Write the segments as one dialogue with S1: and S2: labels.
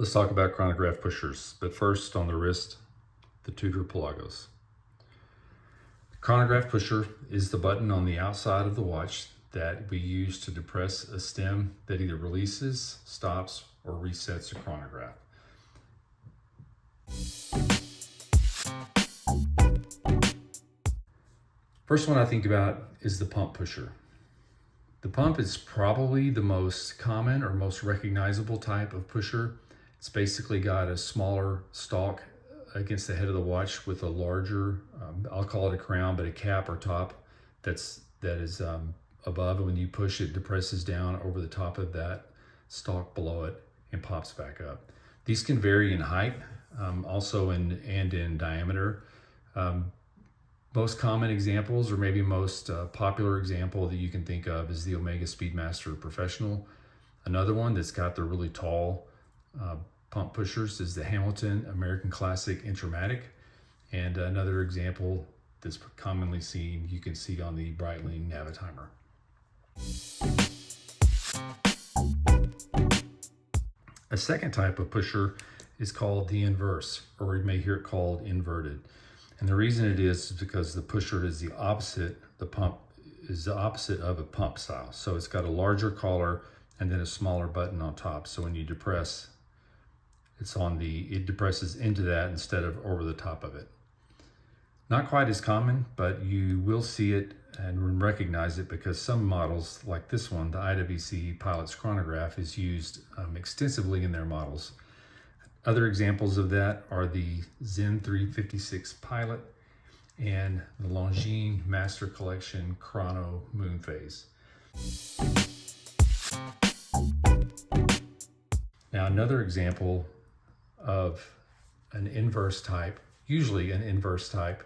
S1: Let's talk about chronograph pushers, but first on the wrist, the Tudor Pelagos. The chronograph pusher is the button on the outside of the watch that we use to depress a stem that either releases, stops, or resets a chronograph. First one I think about is the pump pusher. The pump is probably the most common or most recognizable type of pusher. It's basically got a smaller stalk against the head of the watch with a larger, I'll call it a crown, but a cap or top that is above. And when you push it, depresses down over the top of that stalk below it and pops back up. These can vary in height, also in diameter. Most common examples, or maybe most popular example that you can think of, is the Omega Speedmaster Professional. Another one that's got the really tall pump pushers is the Hamilton American Classic Intramatic. And another example that's commonly seen, you can see on the Breitling Navitimer. A second type of pusher is called the inverse, or you may hear it called inverted. And the reason it is because the pusher is the opposite, the pump is the opposite of a pump style. So it's got a larger collar and then a smaller button on top. So when you depress, it depresses into that instead of over the top of it. Not quite as common, but you will see it and recognize it because some models like this one, the IWC Pilot's chronograph, is used extensively in their models. Other examples of that are the Zen 356 Pilot and the Longines Master Collection Chrono Moon Phase. Now another example of an inverse type, usually an inverse type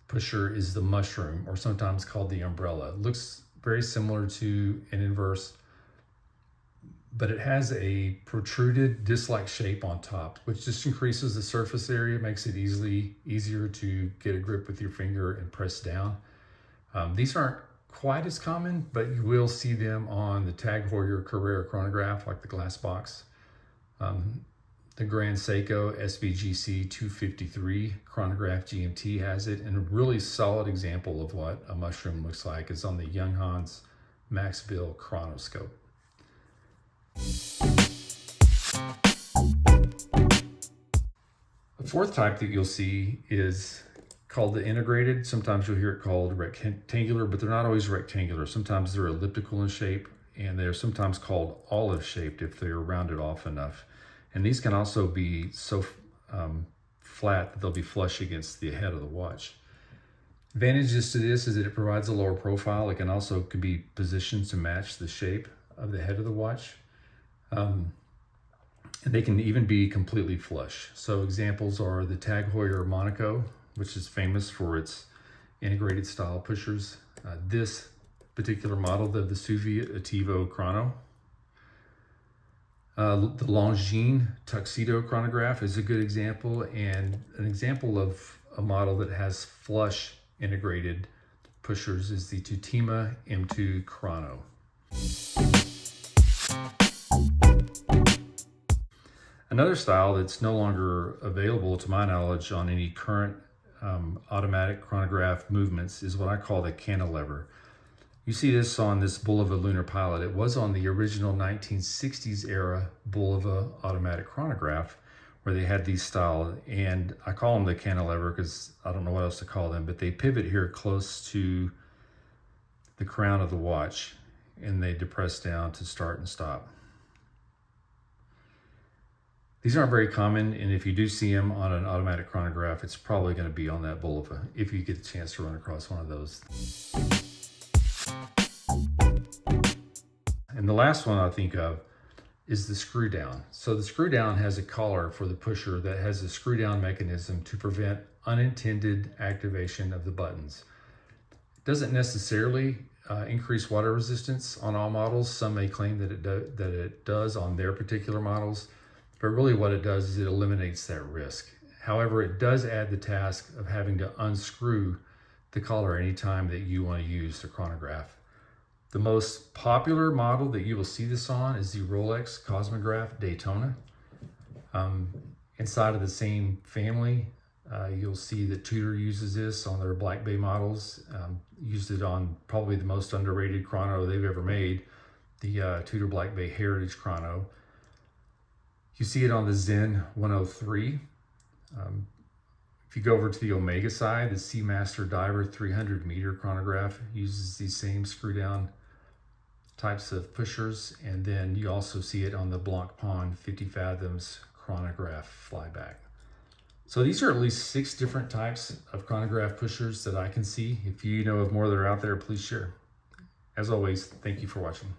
S1: pusher, is the mushroom, or sometimes called the umbrella. It looks very similar to an inverse, but it has a protruded disc-like shape on top, which just increases the surface area, makes it easier to get a grip with your finger and press down. These aren't quite as common, but you will see them on the Tag Heuer Carrera chronograph, like the glass box. The Grand Seiko SBGC 253 chronograph GMT has it, and a really solid example of what a mushroom looks like is on the Junghans Maxville chronoscope. The fourth type that you'll see is called the integrated. Sometimes you'll hear it called rectangular, but they're not always rectangular. Sometimes they're elliptical in shape, and they're sometimes called olive shaped if they're rounded off enough. And these can also be so flat that they'll be flush against the head of the watch. Advantages to this is that it provides a lower profile. It can also be positioned to match the shape of the head of the watch. And they can even be completely flush. So examples are the Tag Heuer Monaco, which is famous for its integrated style pushers. This particular model, the Vesuvius Attivo Chrono. The Longines Tuxedo chronograph is a good example, and an example of a model that has flush integrated pushers is the Tutima M2 Chrono. Another style that's no longer available to my knowledge on any current automatic chronograph movements is what I call the cantilever. You see this on this Bulova Lunar Pilot. It was on the original 1960s era Bulova automatic chronograph where they had these style, and I call them the cantilever because I don't know what else to call them, but they pivot here close to the crown of the watch and they depress down to start and stop. These aren't very common, and if you do see them on an automatic chronograph, it's probably going to be on that Bulova if you get a chance to run across one of those. And the last one I think of is the screw down. So the screw down has a collar for the pusher that has a screw down mechanism to prevent unintended activation of the buttons. It doesn't necessarily increase water resistance on all models. Some may claim that it does on their particular models, but really what it does is it eliminates that risk. However, it does add the task of having to unscrew the collar anytime that you want to use the chronograph. The most popular model that you will see this on is the Rolex Cosmograph Daytona. Inside of the same family, you'll see that Tudor uses this on their Black Bay models. Used it on probably the most underrated chrono they've ever made, the Tudor Black Bay Heritage Chrono. You see it on the Zen 103. If you go over to the Omega side, the Seamaster Diver 300 meter chronograph uses these same screw down types of pushers. And then you also see it on the Blanc Pond 50 fathoms chronograph flyback. So these are at least 6 different types of chronograph pushers that I can see. If you know of more that are out there, please share. As always, thank you for watching.